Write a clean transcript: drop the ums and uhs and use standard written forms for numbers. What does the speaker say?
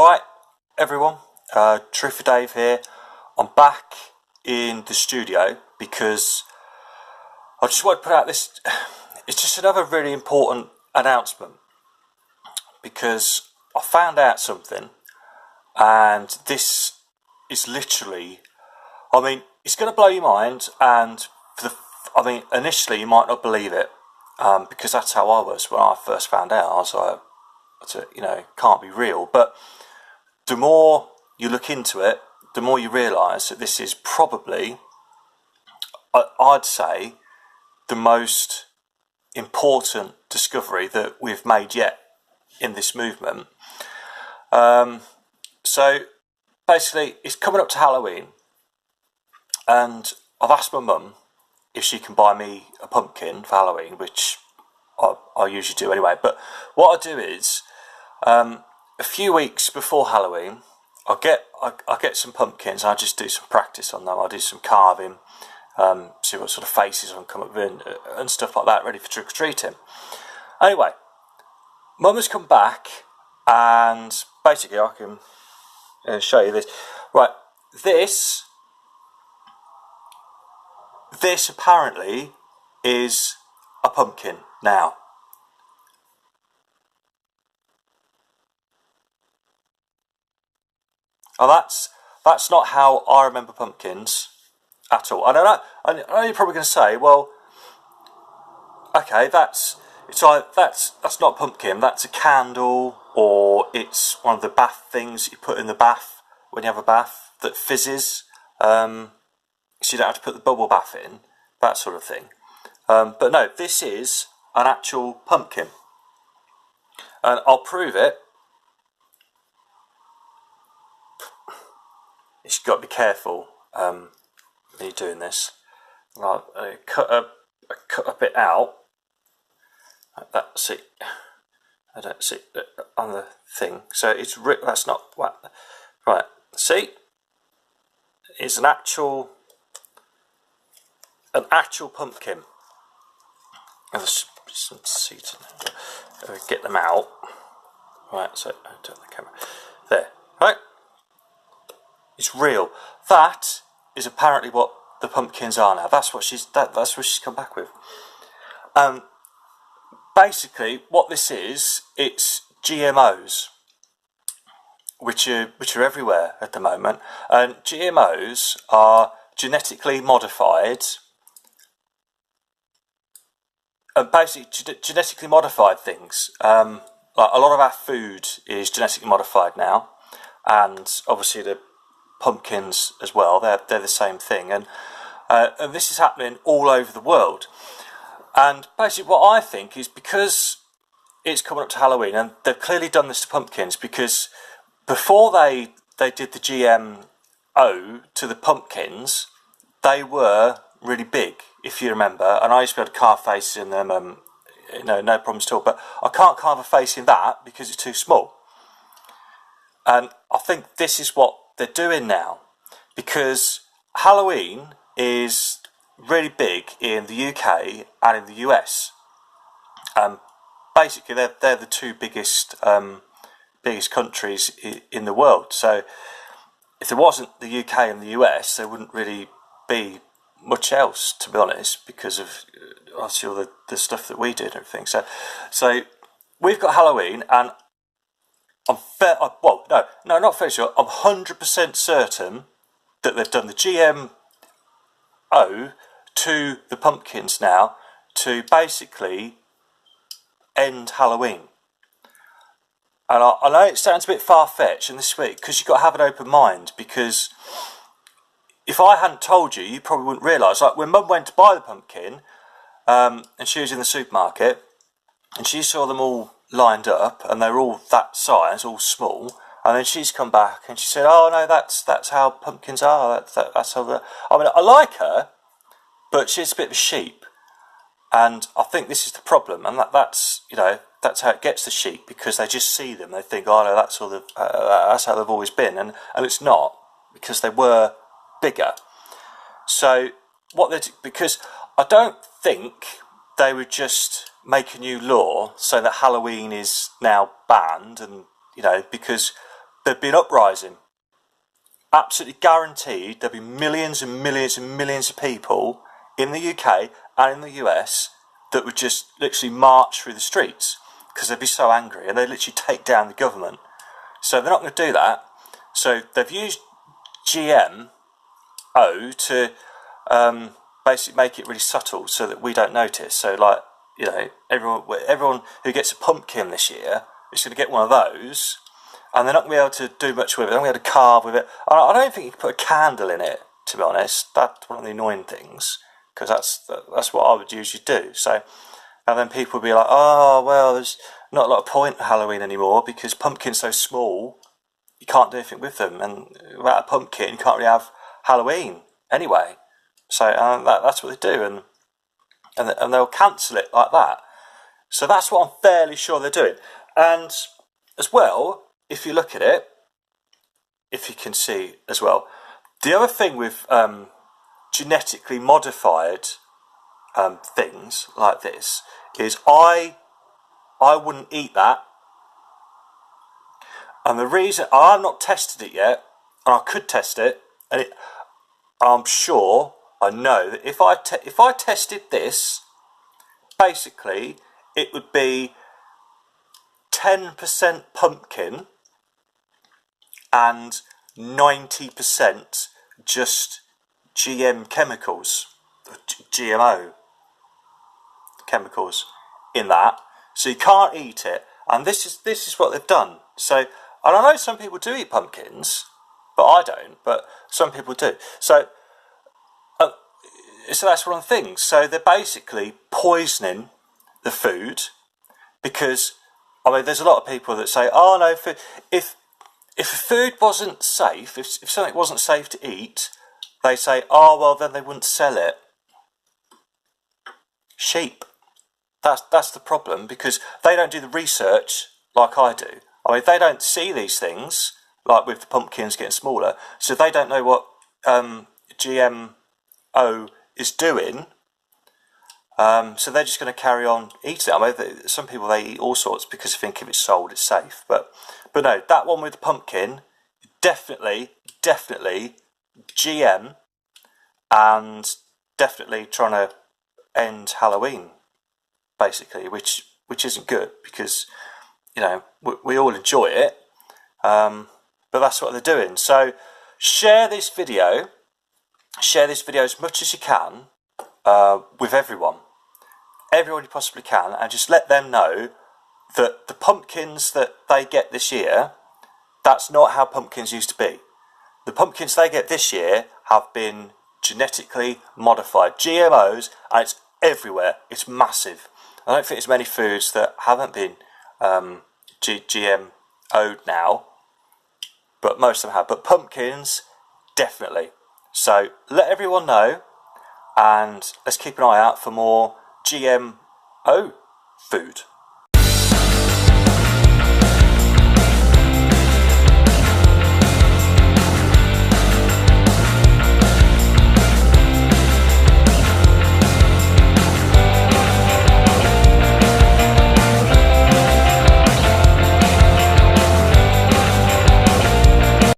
Alright everyone, TrutherDave here. I'm back in the studio because I just want to put out this, it's just another really important announcement, because I found out something, and this is literally, it's going to blow your mind, and initially you might not believe it, because that's how I was when I first found out. I was like, can't be real. But the more you look into it, the more you realise that this is probably, I'd say, the most important discovery that we've made yet in this movement. So basically, it's coming up to Halloween, and I've asked my mum if she can buy me a pumpkin for Halloween, which I usually do anyway. But what I do is, a few weeks before Halloween, I get some pumpkins, and I just do some practice on them. I do some carving, see what sort of faces I can come up with, and stuff like that, ready for trick-or-treating. Anyway, Mum has come back, and basically I can show you this. Right, this apparently is a pumpkin now. Now that's not how I remember pumpkins at all. I know you're probably going to say, well, okay, that's not a pumpkin. That's a candle, or it's one of the bath things that you put in the bath when you have a bath that fizzes, so you don't have to put the bubble bath in, that sort of thing. But no, this is an actual pumpkin, and I'll prove it. You've got to be careful when you're doing this. Right, cut a bit out. Like that. See, I don't see on the thing. So it's that's not what. Right. See, it's an actual pumpkin. There's some seeds in there. Get them out. Right. So I turn the camera there. Right. It's real. That is apparently what the pumpkins are now. That's what she's come back with. Basically, what this is, it's GMOs, which are everywhere at the moment. And GMOs are genetically modified, and basically genetically modified things. Like a lot of our food is genetically modified now, and obviously the pumpkins as well. They're the same thing, and this is happening all over the world. And basically, what I think is, because it's coming up to Halloween, and they've clearly done this to pumpkins, because before they did the GMO to the pumpkins, they were really big, if you remember. And I used to be able to carve faces in them, no problems at all. But I can't carve a face in that because it's too small. And I think this is what they're doing now, because Halloween is really big in the UK and in the US. Basically, they're the two biggest countries in the world. So if there wasn't the UK and the US, there wouldn't really be much else, to be honest, because of obviously all the stuff that we did and everything. So we've got Halloween, and not fairly sure, I'm 100% certain that they've done the GMO to the pumpkins now to basically end Halloween. And I know it sounds a bit far-fetched in this week, because you've got to have an open mind, because if I hadn't told you, you probably wouldn't realise. Like when Mum went to buy the pumpkin, and she was in the supermarket, and she saw them all lined up, and they were all that size, all small, and then she's come back and she said, "Oh no, that's how pumpkins are. That's how." I like her, but she's a bit of a sheep, and I think this is the problem, and that's how it gets the sheep, because they just see them, they think, "Oh no, that's how they've always been," and it's not, because they were bigger. So because I don't think they would just make a new law saying that Halloween is now banned, and because there'd be an uprising. Absolutely guaranteed there'd be millions and millions and millions of people in the UK and in the US that would just literally march through the streets because they'd be so angry and they'd literally take down the government. So they're not going to do that. So they've used GMO to basically make it really subtle so that we don't notice. So like, you know, everyone who gets a pumpkin this year is going to get one of those, and they're not going to be able to do much with it. They're not going to be able to carve with it. I don't think you can put a candle in it, to be honest. That's one of the annoying things, because that's what I would usually do. So, and then people would be like, oh, well, there's not a lot of point in Halloween anymore because pumpkin's so small, you can't do anything with them. And without a pumpkin, you can't really have Halloween anyway. So that's what they do, and they'll cancel it like that. So that's what I'm fairly sure they're doing. And as well, if you look at it, if you can see as well, the other thing with genetically modified things like this is I wouldn't eat that. And the reason, I've not tested it yet, and I could test it, and I'm sure, I know that if I tested this, basically it would be 10% pumpkin and 90% just GM chemicals, GMO chemicals in that. So you can't eat it, and this is what they've done. So, and I know some people do eat pumpkins, but I don't. But some people do. So that's one of the things. So they're basically poisoning the food, because I mean, there's a lot of people that say, oh no, if food wasn't safe, if something wasn't safe to eat, they say, oh well, then they wouldn't sell it. Sheep. That's the problem, because they don't do the research like I do. I mean, they don't see these things, like with the pumpkins getting smaller, so they don't know what GMO is doing. So they're just going to carry on eating it. I mean, some people, they eat all sorts because they think if it's sold, it's safe. But no, that one with the pumpkin, definitely GM, and definitely trying to end Halloween, basically, which isn't good, because, you know, we all enjoy it, but that's what they're doing. So share this video as much as you can with everyone you possibly can, and just let them know that the pumpkins that they get this year, that's not how pumpkins used to be. The pumpkins they get this year have been genetically modified, GMOs, and it's everywhere. It's massive. I don't think there's many foods that haven't been GMO'd now, but most of them have. But pumpkins, definitely. So let everyone know, and let's keep an eye out for more GMO food.